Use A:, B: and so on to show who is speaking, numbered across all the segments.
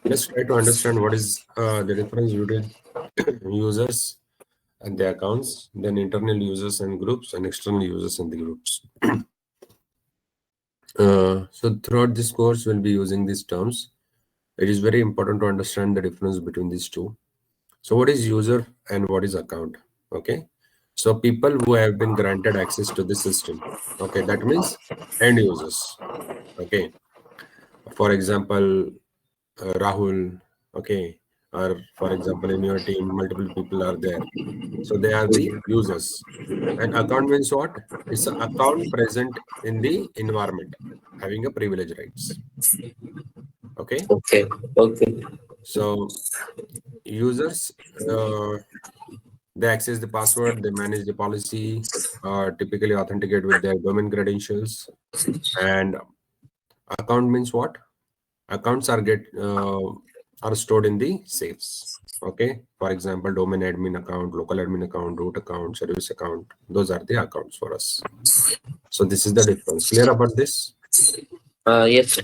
A: Let's try to understand what is the difference between users and the accounts, then internal users and groups, and external users and the groups. So throughout this course, we'll be using these terms. It is very important to understand the difference between these two. So what is user and what is account? Okay. So people who have been granted access to the system. Okay, that means end users. Okay. For example, Rahul. Okay. Or for example, in your team, multiple people are there. So they are the users. And account means what? It's an account present in the environment, having a privilege rights. Okay.
B: Okay. Okay.
A: So users, they access the password, they manage the policy, typically authenticate with their domain credentials. And account means what? Accounts are stored in the safes. Okay. For example, domain admin account, local admin account, root account, service account. Those are the accounts for us. So this is the difference. Clear about this?
B: Yes, sir.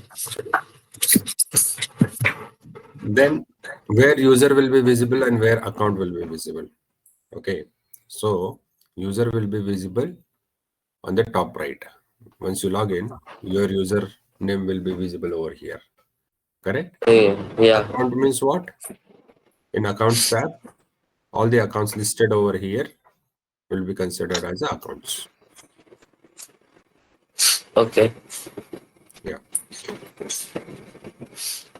A: Then where user will be visible and where account will be visible. Okay. So user will be visible on the top right. Once you log in, your user name will be visible over here. Correct?
B: Yeah.
A: Account means what? In accounts tab, all the accounts listed over here will be considered as accounts.
B: Okay.
A: Yeah.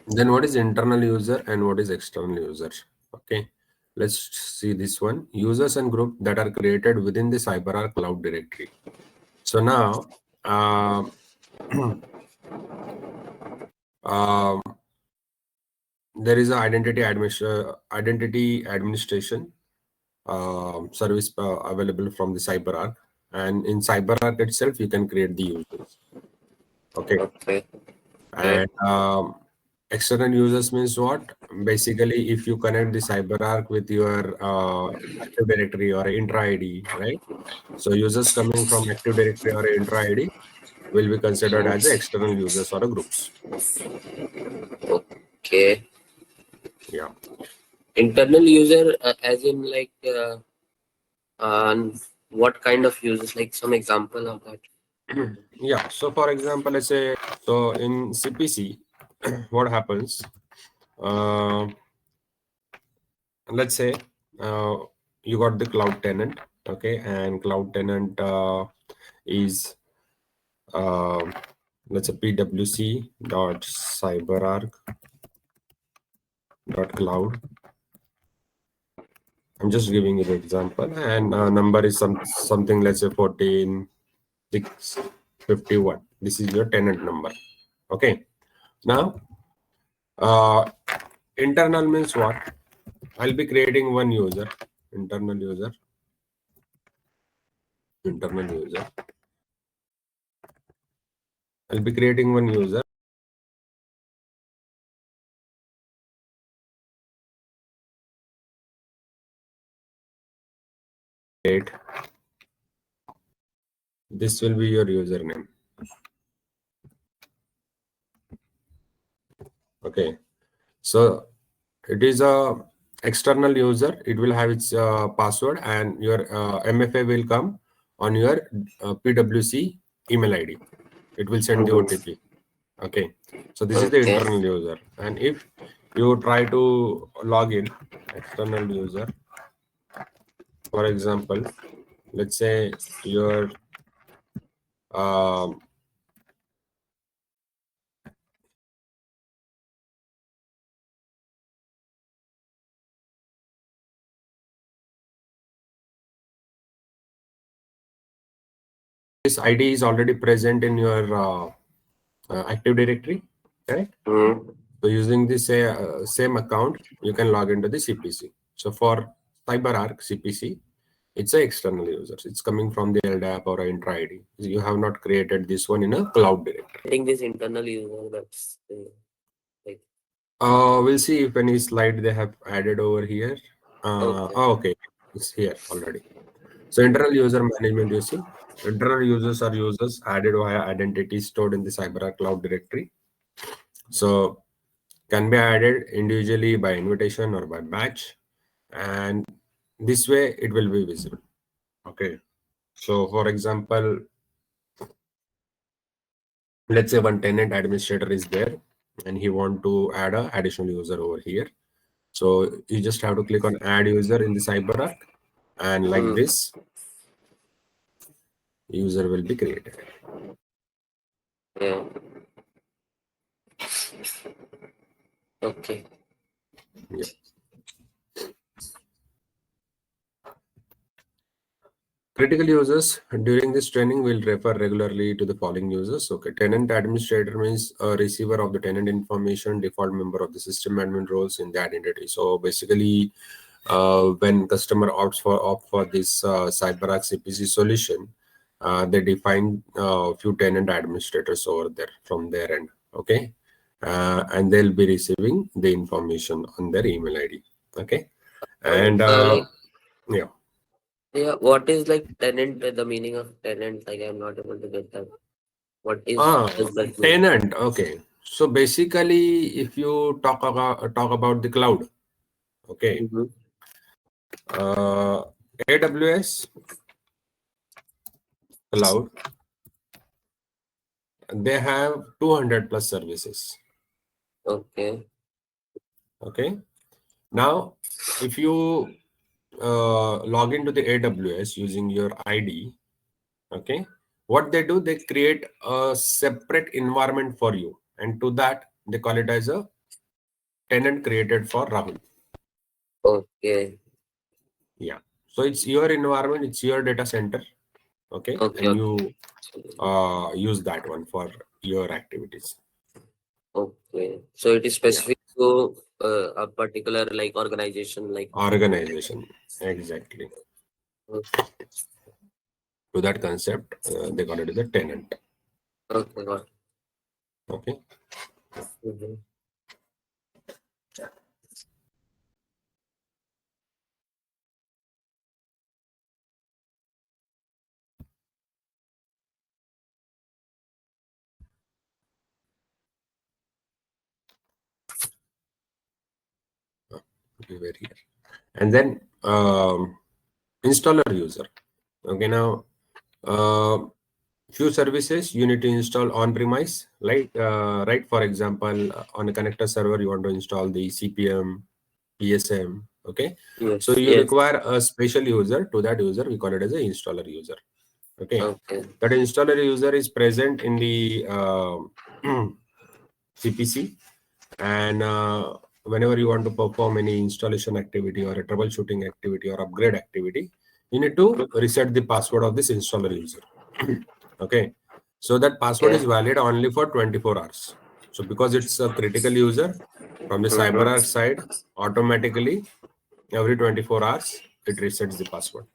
A: Then what is internal user and what is external user? Okay. Let's see this one. Users and group that are created within the CyberArk Cloud directory. So now, there is an identity administration service available from the CyberArk, and in CyberArk itself you can create the users. Okay.
B: Okay.
A: And external users means what? Basically, if you connect the CyberArk with your Active Directory or Entra ID, right? So users coming from Active Directory or Entra ID will be considered as external users or groups.
B: Okay.
A: Yeah.
B: Internal user, as in like, what kind of users? Like some example of that.
A: Yeah. So for example, let's say, so in CPC, what happens? Let's say you got the cloud tenant, okay, and cloud tenant is let's say pwc.cyberark.cloud. I'm just giving you the example, and number is something, let's say 14651. This is your tenant number. Okay. Now internal means what? I'll be creating one user, internal user. I'll be creating one user. This will be your username. Okay. So it is a external user. It will have its password, and your MFA will come on your PWC email ID. It will send the OTP. Okay. So this is the internal user. And if you try to log in, external user, for example, let's say your this ID is already present in your Active Directory, correct? So using this same account, you can log into the CPC. So for CyberArk CPC, it's an external user. It's coming from the LDAP or Entra ID. You have not created this one in a cloud directory.
B: I think this internal user, that's like.
A: We'll see if any slide they have added over here. Okay, it's here already. So internal user management, you see, internal users are users added via identities stored in the CyberArk Cloud directory. So can be added individually by invitation or by batch, and this way it will be visible. Okay, so for example, let's say one tenant administrator is there and he want to add a additional user over here. So you just have to click on add user in the CyberArk, and like this user will be created.
B: Yeah. Okay.
A: Yeah. Critical users during this training will refer regularly to the following users. Okay, tenant administrator means a receiver of the tenant information, default member of the system admin roles in the identity. So basically, when customer opt for this CyberArk CPC solution, they define a few tenant administrators over there from their end. Okay, and they'll be receiving the information on their email ID. Okay, and
B: Like,
A: yeah.
B: yeah, what is like tenant? The meaning of tenant? Like, I'm not able to get that. What does that mean?
A: Tenant. Okay. So basically, if you talk about the cloud, okay,
B: Mm-hmm.
A: uh, AWS cloud, they have 200 plus services.
B: Okay.
A: Okay. Now, if you log into the AWS using your ID, okay, what they do, they create a separate environment for you, and to that they call it as a tenant created for Rahul.
B: Okay.
A: Yeah. So it's your environment, it's your data center. Okay.
B: Okay.
A: And
B: Okay.
A: you use that one for your activities.
B: Okay. So it is
A: Yeah.
B: specific to a particular like organization, like.
A: Organization. Exactly. To that concept, they call it as a tenant.
B: Okay. Got it.
A: Okay.
B: Mhm.
A: Okay, very here. And then installer user. Okay. Now, uh, few services you need to install on premise, right? For example, on a connector server, you want to install the CPM, PSM. Okay. So
B: Yes.
A: you
B: Yes.
A: require a special user. To that user, we call it as a installer user. Okay.
B: Okay.
A: That installer user is present in the CPC, and whenever you want to perform any installation activity or a troubleshooting activity or upgrade activity, you need to reset the password of this installer user. Okay, so that password is
B: Okay.
A: valid only for 24 hours. So because it's a critical user, from the CyberArk
B: Mm-hmm.
A: side, automatically every 24 hours it resets the password.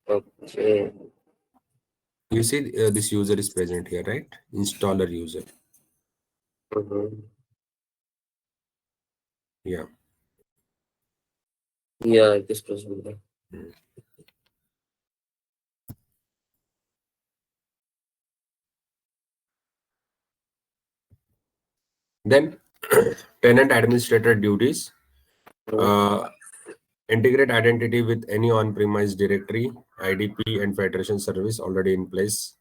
B: Okay.
A: You see, this user is present here, right? Installer user.
B: Mm-hmm.
A: Yeah.
B: Yeah, it is present.
A: Mm. Then tenant administrator duties. Uh, Integrate identity with any on-premise directory, IDP, and federation service already in place.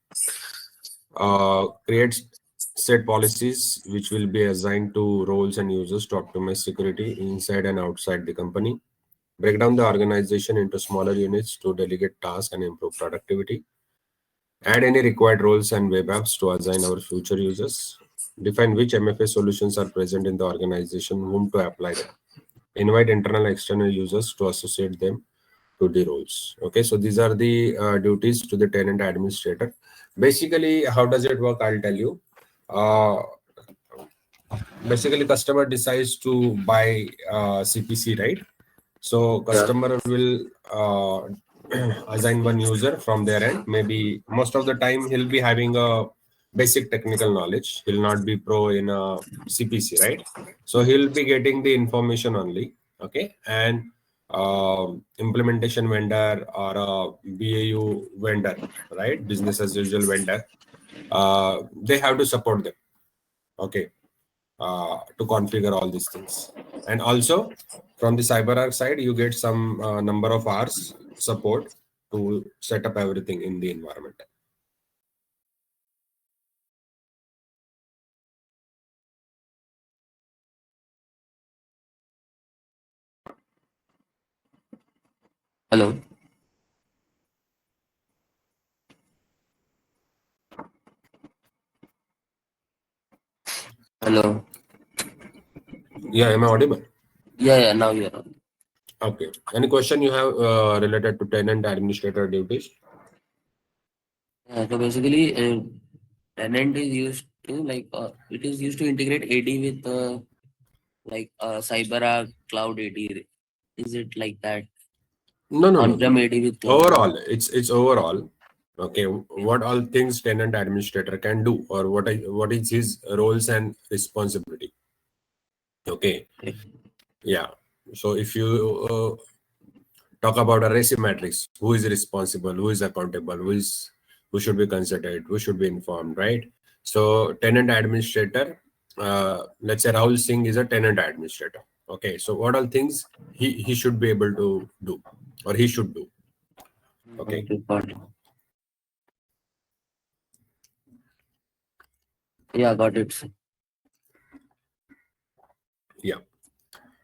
A: Create set policies which will be assigned to roles and users to optimize security inside and outside the company. Break down the organization into smaller units to delegate tasks and improve productivity. Add any required roles and web apps to assign our future users. Define which MFA solutions are present in the organization, whom to apply them. Invite internal and external users to associate them to the roles. Okay, so these are the duties to the tenant administrator. Basically, how does it work? I'll tell you. Uh, Basically, customer decides to buy CPC, right? So
B: Yeah.
A: customer will assign one user from their end. Maybe most of the time he'll be having a basic technical knowledge. He'll not be pro in a CPC, right? So he'll be getting the information only. Okay, and implementation vendor or a BAU vendor, right? Business as usual vendor. They have to support them. Okay, to configure all these things. And also from the CyberArk side, you get some number of hours support to set up everything in the environment.
B: Hello. Hello.
A: Yeah, am I audible?
B: Yeah. Now you're on.
A: Okay. Any question you have related to tenant administrator duties?
B: Yeah, so basically, tenant is used to it is used to integrate AD with CyberArk Cloud AD. Is it like that?
A: No, no, no.
B: On-prem AD with cloud AD.
A: Overall, it's overall. Okay, what all things tenant administrator can do, or what is his roles and responsibility. Okay,
B: Okay.
A: yeah. So if you talk about a ratio matrix, who is responsible, who is accountable, who should be considered, who should be informed, right? So tenant administrator, let's say Rahul Singh is a tenant administrator. Okay, so what all things he should be able to do, or he should do. Okay.
B: Okay, got it. Yeah, got it.
A: Yeah.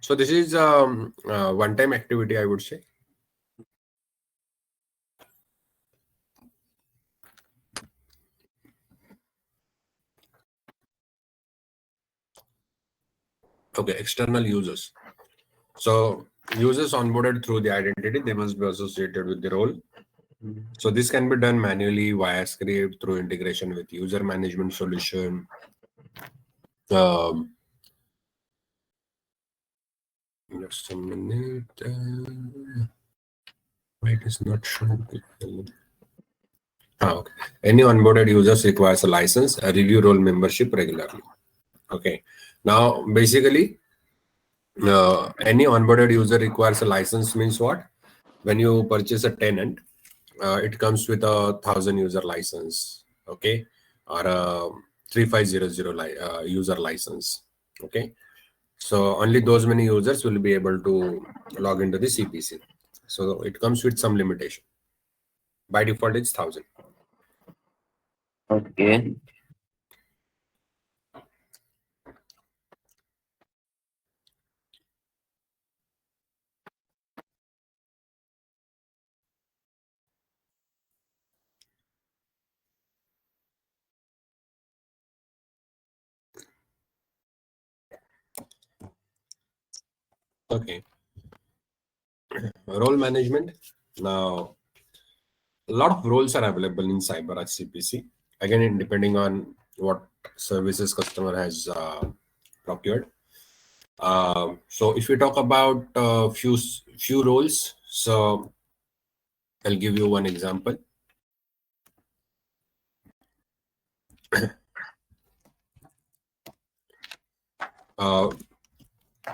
A: So this is one-time activity, I would say. Okay, external users. So users onboarded through the identity, they must be associated with the role. So this can be done manually via script through integration with user management solution. Just a minute. Why it is not showing? Okay. Any onboarded users requires a license, a review role membership regularly. Okay. Now, basically, any onboarded user requires a license means what? When you purchase a tenant, it comes with 1,000 user license, okay, or a 3500 user license, okay. So only those many users will be able to log into the CPC. So it comes with some limitation. By default, it's 1,000.
B: Okay.
A: Okay. Role management. Now, a lot of roles are available in CyberArk CPC. Again, depending on what services customer has procured. So if we talk about few roles, so I'll give you one example.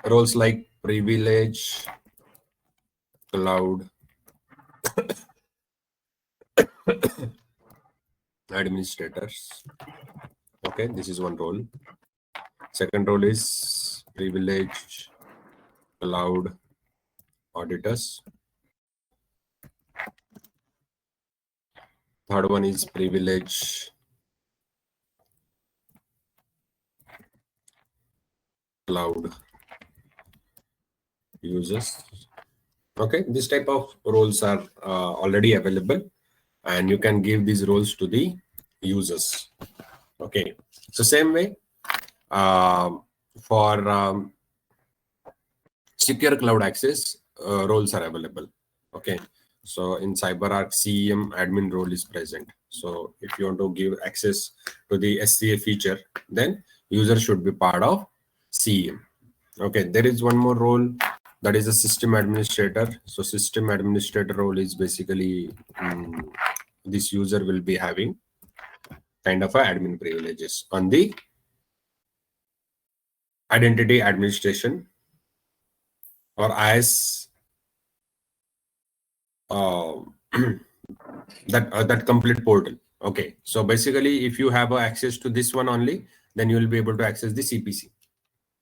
A: Roles like privilege, cloud, administrators. Okay, this is one role. Second role is privilege, cloud, auditors. Third one is privilege, cloud users. Okay, this type of roles are already available, and you can give these roles to the users. Okay, so same way for secure cloud access, roles are available. Okay, so in CyberArk CEM admin role is present. So if you want to give access to the SCA feature, then user should be part of CEM. Okay, there is one more role, that is a system administrator. So system administrator role is basically this user will be having kind of a admin privileges on the identity administration or IS that complete portal. Okay, so basically if you have access to this one only, then you will be able to access the CPC.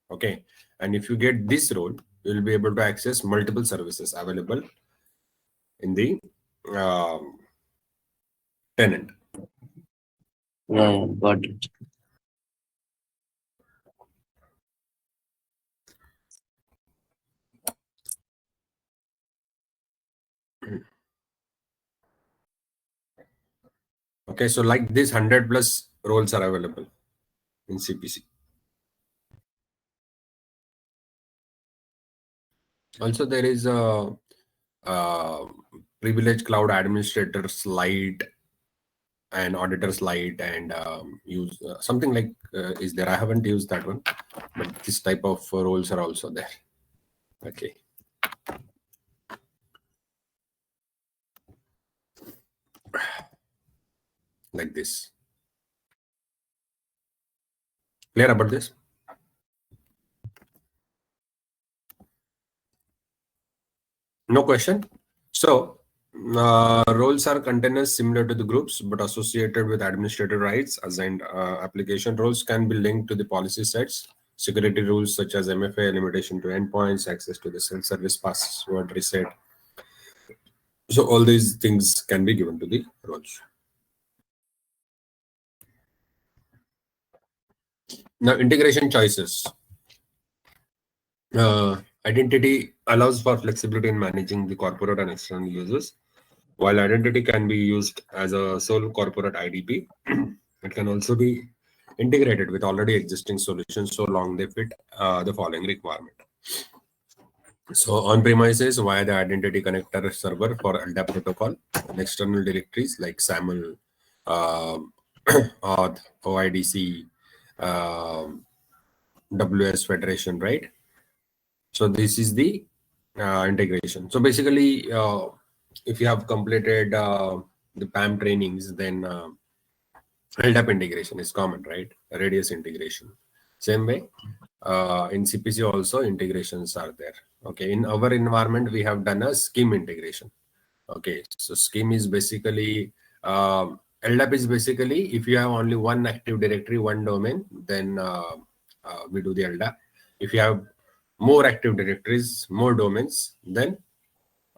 A: Okay, and if you get this role, you will be able to access multiple services available in the tenant.
B: Yeah, got it.
A: Okay, so like this 100 plus roles are available in CPC. Also, there is a Privilege Cloud Administrator slide and Auditor slide and use something like is there. I haven't used that one, but this type of roles are also there. Okay. Like this. Clear about this? No question? So, roles are containers similar to the groups, but associated with administrative rights. Assigned application roles can be linked to the policy sets, security rules such as MFA, limitation to endpoints, access to the self-service password reset. So, all these things can be given to the roles. Now, integration choices. Identity allows for flexibility in managing the corporate and external users. While identity can be used as a sole corporate IDP, it can also be integrated with already existing solutions so long they fit the following requirement. So on-premises via the identity connector server for LDAP protocol, and external directories like SAML, Auth, OIDC, WS Federation, right? So this is the integration. So basically, if you have completed the PAM trainings, then LDAP integration is common, right? Radius integration. Same way, in CPC also integrations are there. Okay, in our environment, we have done a SCIM integration. Okay, so SCIM is basically, LDAP is basically, if you have only one active directory, one domain, then we do the LDAP. If you have more active directories, more domains, then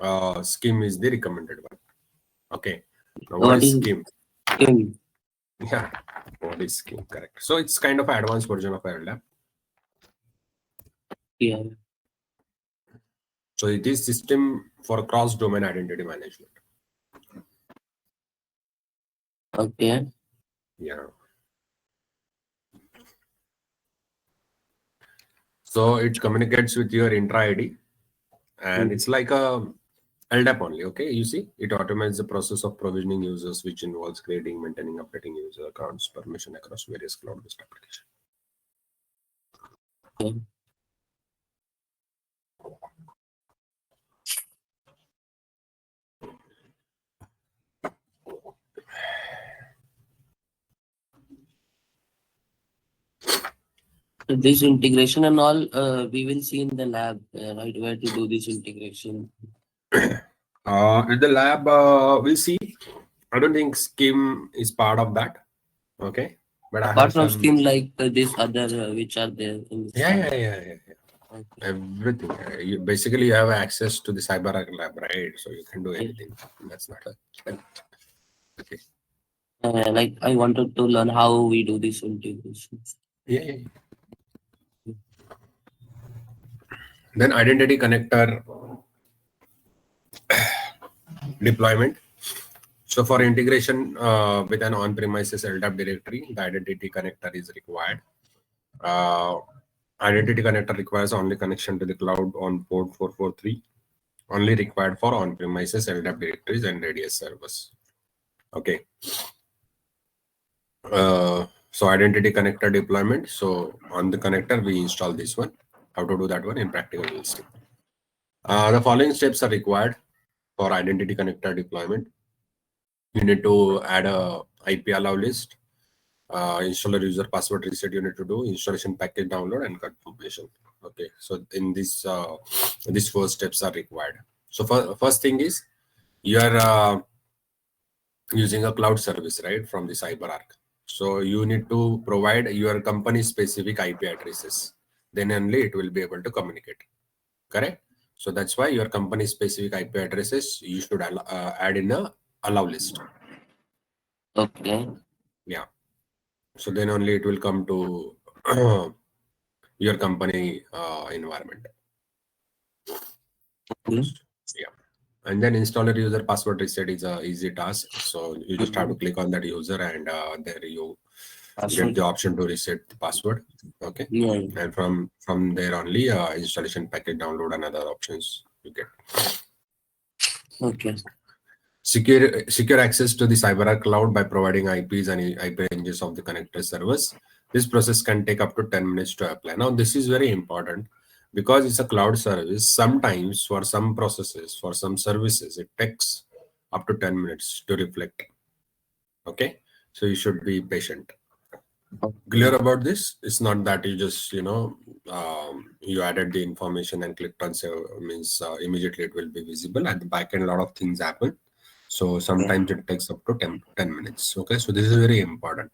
A: SCIM is the recommended one. Okay, now what
B: What
A: is
B: is
A: SCIM?
B: SCIM?
A: Yeah, what is SCIM? Correct. So it's kind of an advanced version of LDAP.
B: Yeah.
A: So it is system for cross-domain identity management.
B: Okay.
A: Yeah. So it communicates with your Entra ID, and it's like a LDAP only. Okay, you see, it automates the process of provisioning users, which involves creating, maintaining, updating user accounts, permission across various cloud-based applications.
B: Okay. So this integration and all, we will see in the lab, right? Where to do this integration.
A: In the lab, we'll see. I don't think SCIM is part of that. Okay, but I
B: Apart
A: have
B: from
A: some.
B: SCIM, like this other, which are there in this
A: Yeah,
B: lab.
A: yeah, yeah, yeah, yeah.
B: Okay.
A: Everything. You basically you have access to the CyberArk lab, right? So you can do
B: Yeah.
A: anything. That's not a challenge. Okay.
B: Like I wanted to learn how we do this integration.
A: Yeah, yeah, yeah. Then identity connector deployment. So for integration with an on-premises LDAP directory, the identity connector is required. Uh, Identity connector requires only connection to the cloud on port 443, only required for on-premises LDAP directories and radius servers. Okay. So identity connector deployment. So on the connector, we install this one. How to do that one in practical we'll see. The following steps are required for identity connector deployment. You need to add a IP allow list, installer user password reset you need to do, installation package download and configuration. Okay, so in this these four steps are required. So first thing is you are using a cloud service, right, from the CyberArk. So you need to provide your company specific IP addresses. then only it will be able to communicate. Correct? So that's why your company specific IP addresses you should add in a allow list.
B: Okay.
A: Yeah. So then only it will come to your company environment.
B: Okay.
A: Yeah. And then installer user password reset is a easy task. So you just have to click on that user and there you get the option to reset the password. Okay.
B: Yeah.
A: And from there only installation package download and other options you get.
B: Okay.
A: Secure access to the CyberArk cloud by providing IPs and IP ranges of the connector servers. This process can take up to 10 minutes to apply. Now, this is very important because it's a cloud service. Sometimes for some processes, for some services, it takes up to 10 minutes to reflect. Okay. So you should be patient. Clear about this? It's not that you just, you added the information and clicked on save, means immediately it will be visible. At the back end, a lot of things happen. So sometimes it takes up to 10 minutes. Okay, so this is very important.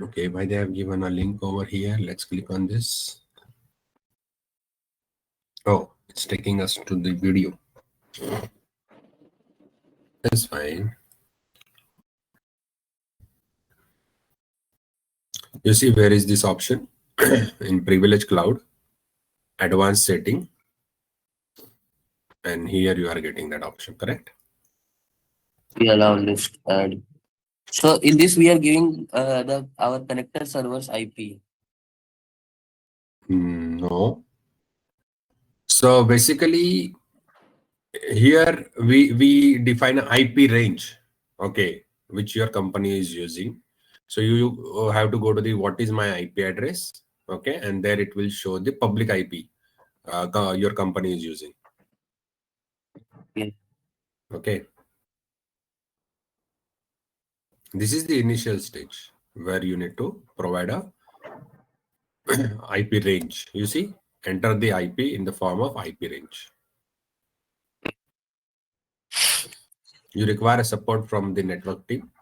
A: Okay, why they have given a link over here? Let's click on this. Oh, it's taking us to the video. That's fine. You see where is this option? In Privilege Cloud, Advanced Setting. And here you are getting that option, correct?
B: We allow list add. So in this we are giving our connector server's IP.
A: No. So basically, here we define an IP range, okay, which your company is using. So you have to go to the what is my IP address, okay, and there it will show the public IP your company is using.
B: Yeah.
A: Okay. This is the initial stage where you need to provide a IP range. You see, enter the IP in the form of IP range. You require a support from the network team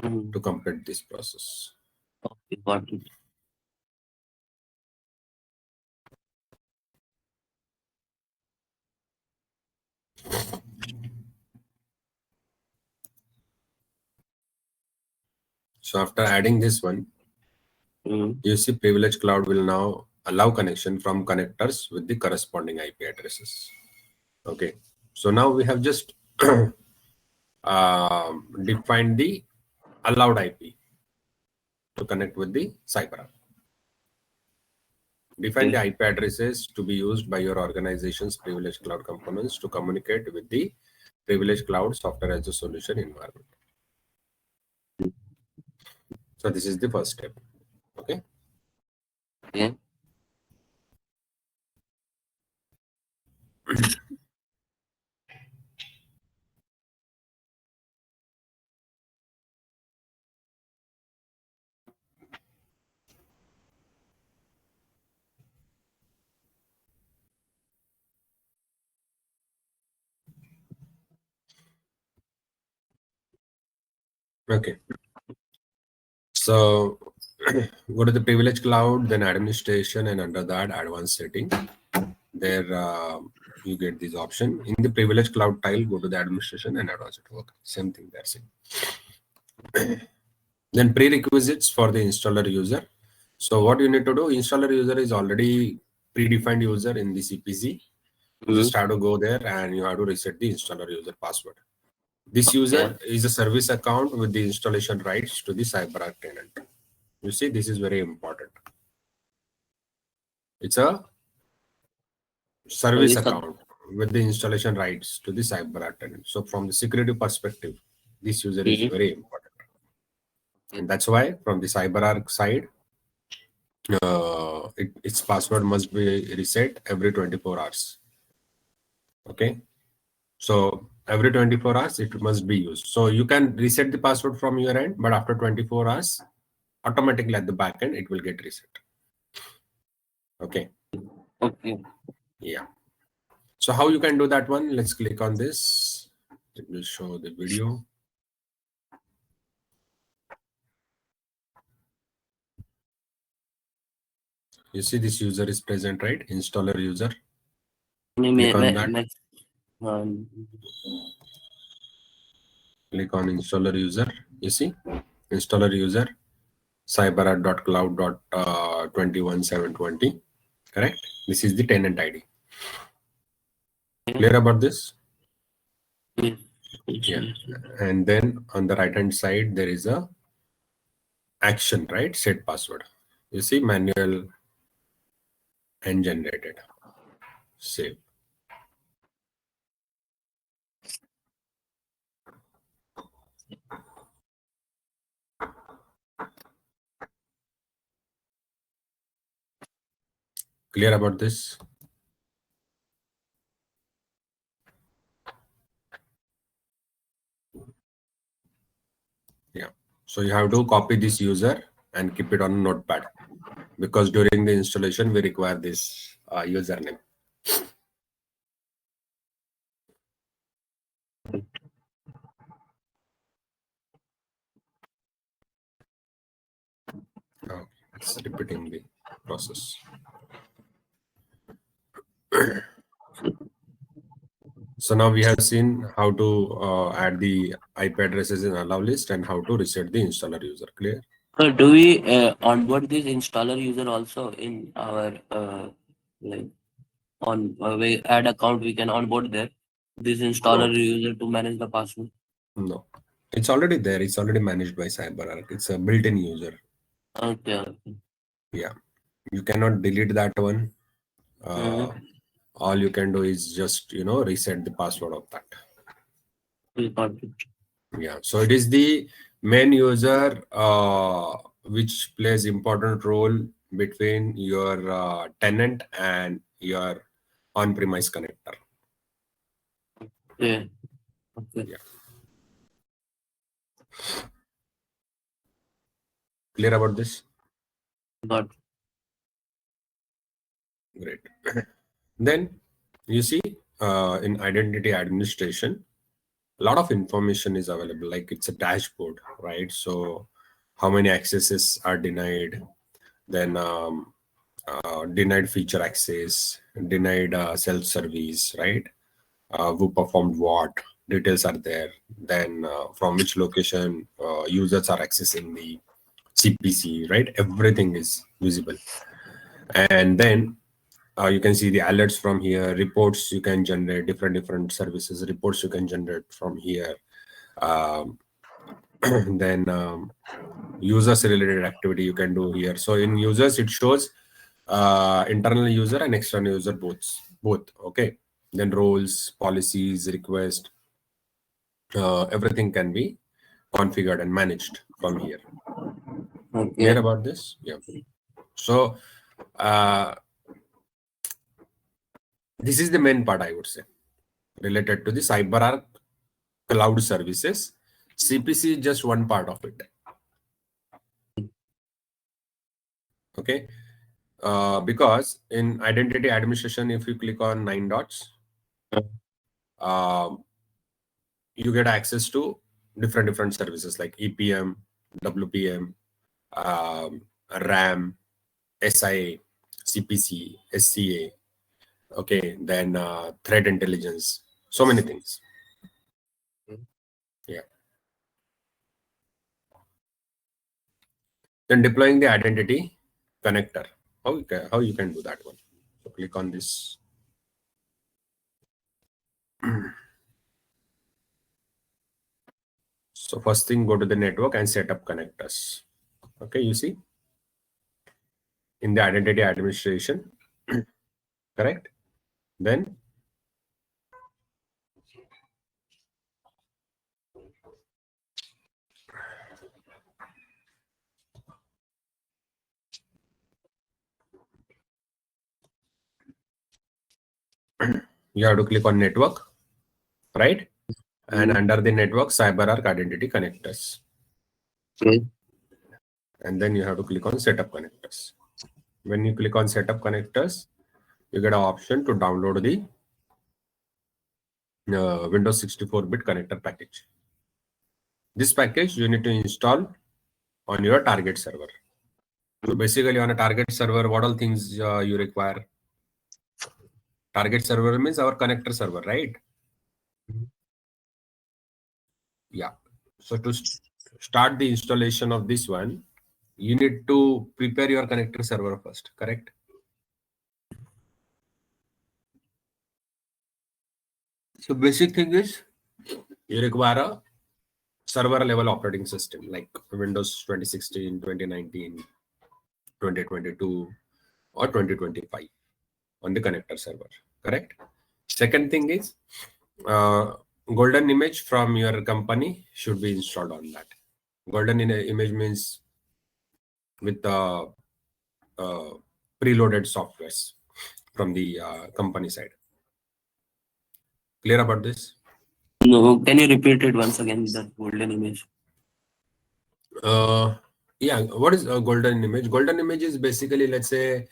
A: to complete this process.
B: Okay, got it.
A: So after adding this one, you see Privilege Cloud will now allow connection from connectors with the corresponding IP addresses. Okay. So now we have just defined the allowed IP to connect with the CyberArk. Define the IP addresses to be used by your organization's Privilege Cloud components to communicate with the Privilege Cloud software as a solution environment. So this is the first step. Okay.
B: Yeah.
A: Okay. So go to the Privilege Cloud, then administration, and under that advanced setting. There you get this option. In the Privilege Cloud tile, go to the administration and advanced network. Same thing, that's it. Then prerequisites for the installer user. So what you need to do, installer user is already predefined user in the CPC. You just have to go there and you have to reset the installer user password. This user is a service account with the installation rights to the CyberArk tenant. You see, this is very important. It's a service account with the installation rights to the CyberArk tenant. So from the security perspective, this user is very important. And that's why from the CyberArk side, its password must be reset every 24 hours. Okay. So every 24 hours, it must be used. So you can reset the password from your end, but after 24 hours, automatically at the back end, it will get reset. Okay.
B: Okay.
A: Yeah. So how you can do that one? Let's click on this. It will show the video. You see this user is present, right? Installer user.
B: May,
A: Click on
B: may,
A: that.
B: may, um,
A: Click on installer user. You see installer user cyberark.cloud.21720. Correct. This is the tenant ID. Clear about this?
B: yes,
A: Yeah.
B: yes.
A: And then on the right hand side there is a action, right? Set password. You see manual and generated. Save. Clear about this? Yeah. So you have to copy this user and keep it on notepad, because during the installation we require this username. Okay. It's repeating the process. So now we have seen how to add the IP addresses in allow list and how to reset the installer user. Clear?
B: So do we onboard this installer user also in our like on we add account we can onboard there this installer
A: No,
B: user to manage the password?
A: no. It's already there. It's already managed by CyberArk. It's a built-in user.
B: Okay, okay.
A: Yeah. You cannot delete that one. Uh,
B: Mm-hmm.
A: all you can do is just, reset the password of that.
B: We got it.
A: Yeah. So it is the main user which plays important role between your tenant and your on-premise connector.
B: Yeah. Okay.
A: Yeah. Clear about this?
B: Got it.
A: Great. Then you see in identity administration, a lot of information is available. Like it's a dashboard, right? So how many accesses are denied, then denied feature access, denied self-service, right? Who performed what, details are there. Then from which location users are accessing the CPC, right? Everything is visible. And then you can see the alerts from here, reports you can generate, different services, reports you can generate from here. Um, then users related activity you can do here. So in users, it shows internal user and external user both. Okay. Then roles, policies, request, everything can be configured and managed from here. Clear
B: Okay.
A: about this? Yeah. So uh, this is the main part, I would say, related to the CyberArk cloud services. CPC is just one part of it. Okay. Because in identity administration, if you click on 9 dots, um, you get access to different services like EPM, WPM, RAM, SIA, CPC, SCA. Okay, then threat intelligence, so many things. Yeah. Then deploying the identity connector. How you can do that one? So click on this. So first thing, go to the network and set up connectors. Okay, you see in the identity administration, correct? Then you have to click on network, right? And under the network, CyberArk identity connectors.
B: Okay.
A: And then you have to click on setup connectors. When you click on setup connectors, you get an option to download the Windows 64-bit connector package. This package you need to install on your target server. So basically on a target server, what all things you require? Target server means our connector server, right? Yeah. So to start the installation of this one, you need to prepare your connector server first, correct? So basic thing is you require a server level operating system like Windows 2016, 2019, 2022 or 2025 on the connector server, correct? Second thing is golden image from your company should be installed on that. Golden image means with the preloaded softwares from the company side. Clear about this?
B: No, can you repeat it once again, the golden image?
A: Yeah, what is a golden image? Golden image is basically, let's say,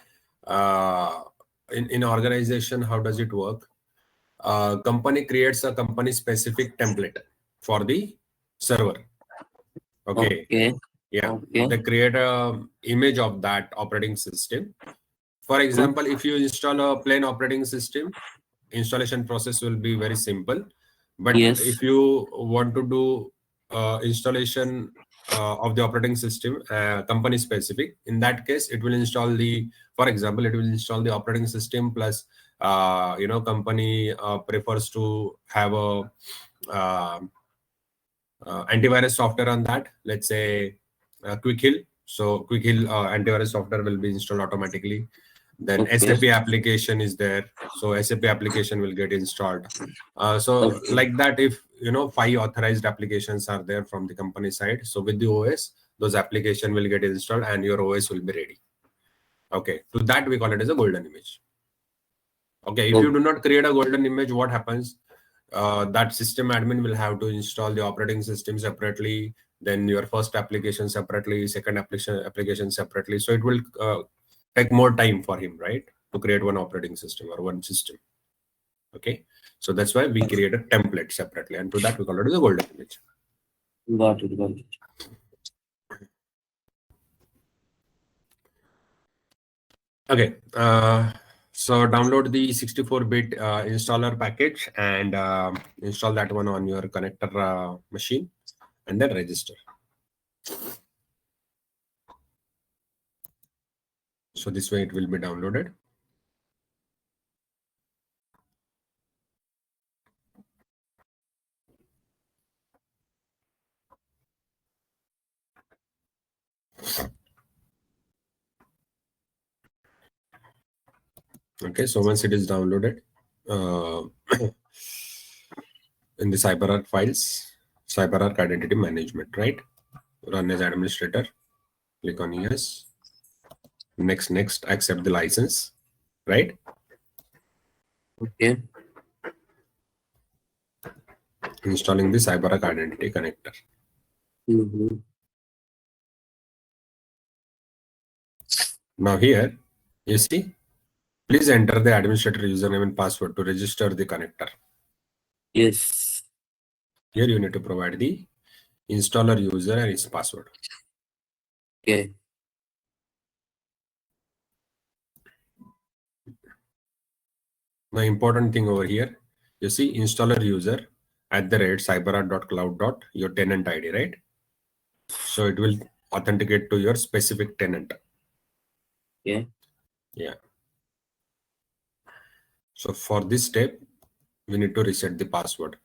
A: in organization, how does it work? Company creates a company specific template for the server. Okay.
B: Okay.
A: Yeah.
B: Okay.
A: They create a image of that operating system. For example, if you install a plain operating system, installation process will be very simple. But
B: Yes.
A: if you want to do installation of the operating system, company specific, in that case, it will install the, for example, it will install the operating system plus, company prefers to have a antivirus software on that. Let's say Quick Hill. So Quick Hill antivirus software will be installed automatically. Then
B: Okay.
A: SAP application is there, so SAP application will get installed. So
B: Okay.
A: like that, if 5 authorized applications are there from the company side, so with the OS, those application will get installed and your OS will be ready. Okay, to that we call it as a golden image. Okay, if you do not create a golden image, what happens? That system admin will have to install the operating system separately, then your first application separately, second application separately. So it will take more time for him, right, to create one operating system or one system. Okay, so that's why we create a template separately, and to that we call it the golden image.
B: Got it. Got it.
A: Okay, so download the 64-bit installer package and install that one on your connector machine, and then register. So this way it will be downloaded. Okay, so once it is downloaded in the CyberArk files, CyberArk Identity Management, right? Run as administrator, click on yes, next, accept the license, right?
B: Okay.
A: Installing the CyberArk Identity Connector. Now here, you see, please enter the administrator username and password to register the connector.
B: Yes.
A: Here you need to provide the installer user and its password.
B: Okay.
A: The important thing over here, you see installer user @cyberark.cloud. Your tenant ID, right? So it will authenticate to your specific tenant.
B: Okay.
A: Yeah. So for this step, we need to reset the password,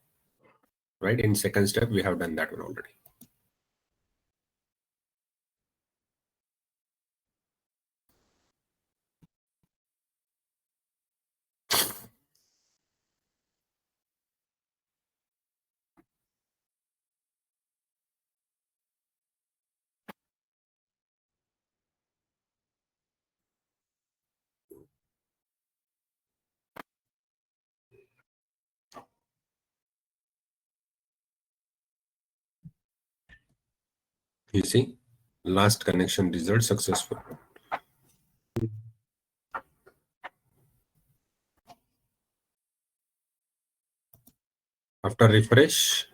A: right? In second step, we have done that one already. You see, last connection result successful. After refresh,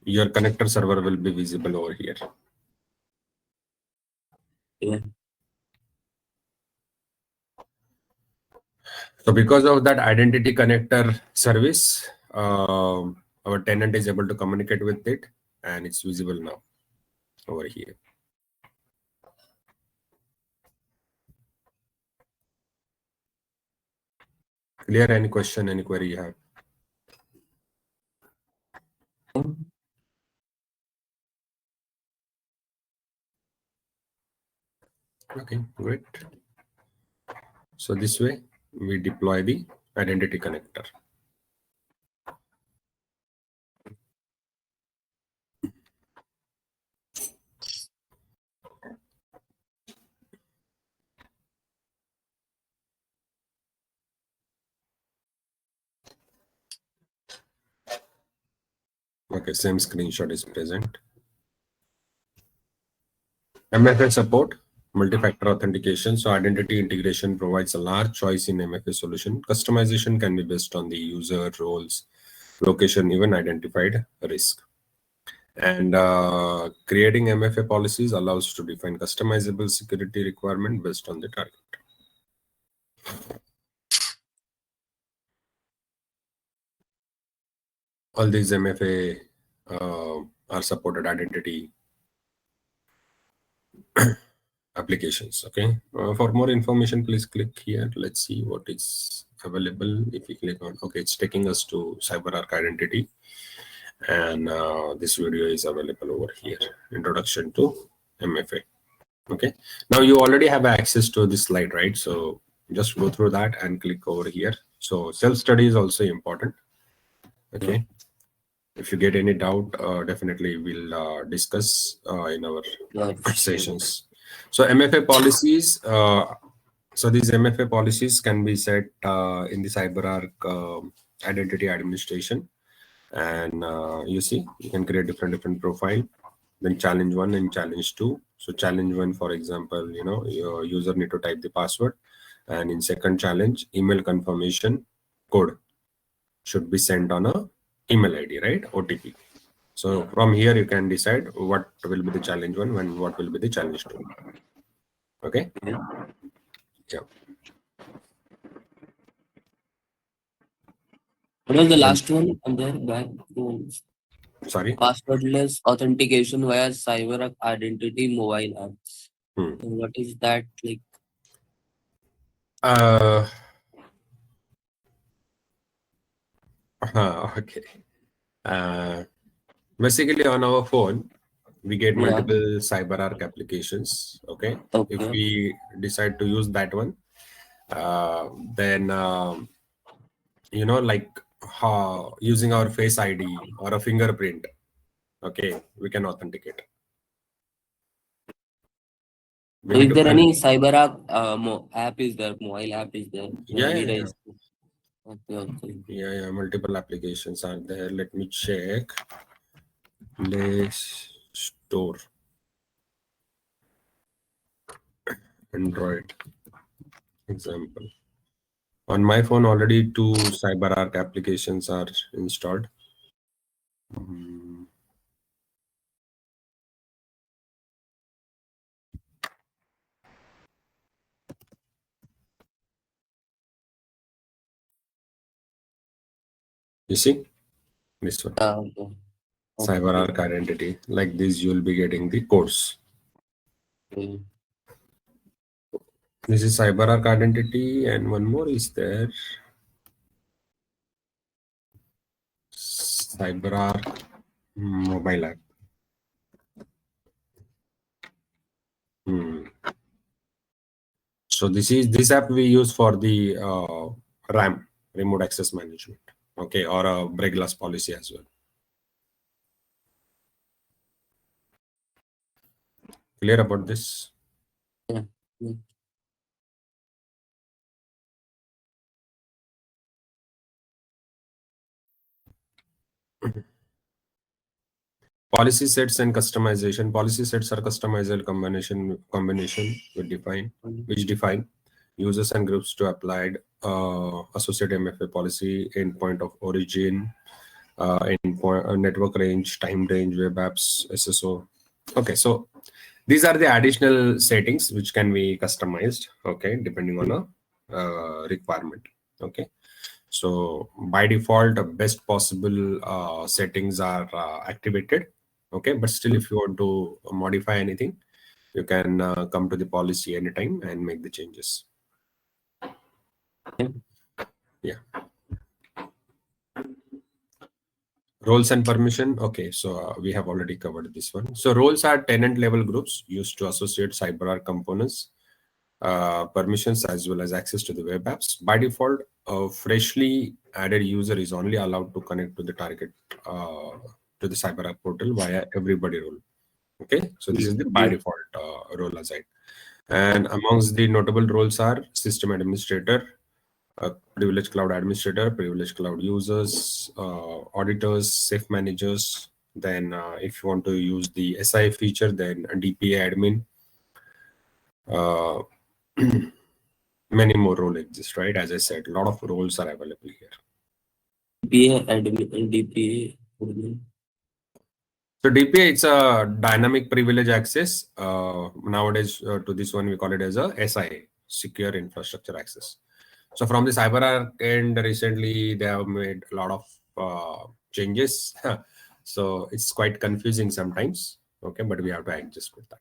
A: your connector server will be visible over here.
B: Yeah.
A: So because of that identity connector service, our tenant is able to communicate with it, and it's visible now over here. Clear? Any question, any query you have? Okay, great. So this way we deploy the identity connector. Okay, same screenshot is present. MFA support, multi-factor authentication. So identity integration provides a large choice in MFA solution. Customization can be based on the user roles, location, even identified risk. And creating MFA policies allows to define customizable security requirement based on the target. All these MFA are supported identity applications. Okay. For more information, please click here. Let's see what is available. If we click on, okay, it's taking us to CyberArk Identity, and this video is available over here. Introduction to MFA. Okay. Now you already have access to this slide, right? So just go through that and click over here. So self-study is also important. Okay. If you get any doubt, definitely we'll discuss in our sessions. So MFA policies. So these MFA policies can be set in the CyberArk Identity Administration, and you see you can create different profile. Then challenge 1 and challenge 2. So challenge 1, for example, your user need to type the password, and in second challenge, email confirmation code should be sent on a email ID, right? OTP. So from here you can decide what will be the challenge 1 and what will be the challenge 2. Okay. Yeah.
B: What was the last one? And then back to
A: Sorry.
B: passwordless authentication via CyberArk Identity mobile apps. So what is that like?
A: Okay. Basically, on our phone, we get multiple CyberArk applications. Okay. If we decide to use that one, then like using our Face ID or a fingerprint, okay, we can authenticate.
B: So is there any CyberArk app is there, mobile app is there?
A: Yeah.
B: Okay.
A: Yeah, multiple applications are there. Let me check. Play Store. Android example. On my phone, already 2 CyberArk applications are installed. You see this one, CyberArk Identity. Like this, you will be getting the codes. This is CyberArk Identity, and one more is there. CyberArk mobile app. So this app we use for the RAM, remote access management. Okay, or a break glass policy as well. Clear about this?
B: Yeah.
A: Policy sets and customization. Policy sets are customizable combination which define users and groups to applied associate MFA policy, endpoint of origin, endpoint network range, time range, web apps, SSO. Okay, so these are the additional settings which can be customized. Okay, depending on a requirement. Okay, so by default, best possible settings are activated. Okay, but still, if you want to modify anything, you can come to the policy anytime and make the changes. Yeah. Roles and permission. Okay, so we have already covered this one. So roles are tenant level groups used to associate CyberArk components, permissions, as well as access to the web apps. By default, a freshly added user is only allowed to connect to the target to the CyberArk portal via everybody role. Okay, so this is the by default role assigned. And amongst the notable roles are system administrator, Privilege Cloud Administrator, Privilege Cloud users, auditors, safe managers. Then if you want to use the SI feature, then a DPA admin. Many more roles exist, right? As I said, a lot of roles are available here.
B: DPA admin, DPA admin.
A: So DPA, it's a dynamic privilege access. Nowadays, to this one, we call it as a SI, Secure Infrastructure Access. So from the CyberArk end, recently they have made a lot of changes. So it's quite confusing sometimes. Okay, but we have to adjust with that.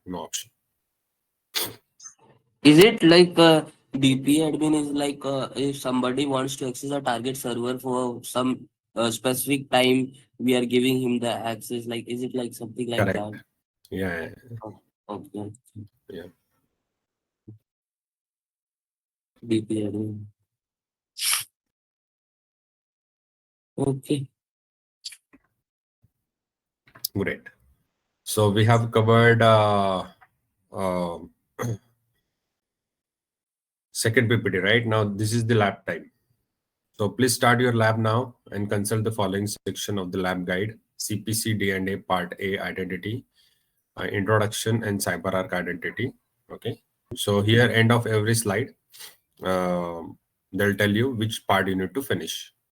A: No option.
B: Is it like DPA admin is like if somebody wants to access a target server for some specific time, we are giving him the access. Like, is it like something like
A: Correct.
B: that?
A: Yeah.
B: Oh, okay.
A: Yeah.
B: DPA admin. Okay.
A: Great. So we have covered second PPT, right? Now this is the lab time. So please start your lab now and consult the following section of the lab guide: CPC D&A Part A Identity, Introduction and CyberArk Identity. Okay. So here, end of every slide, they'll tell you which part you need to finish.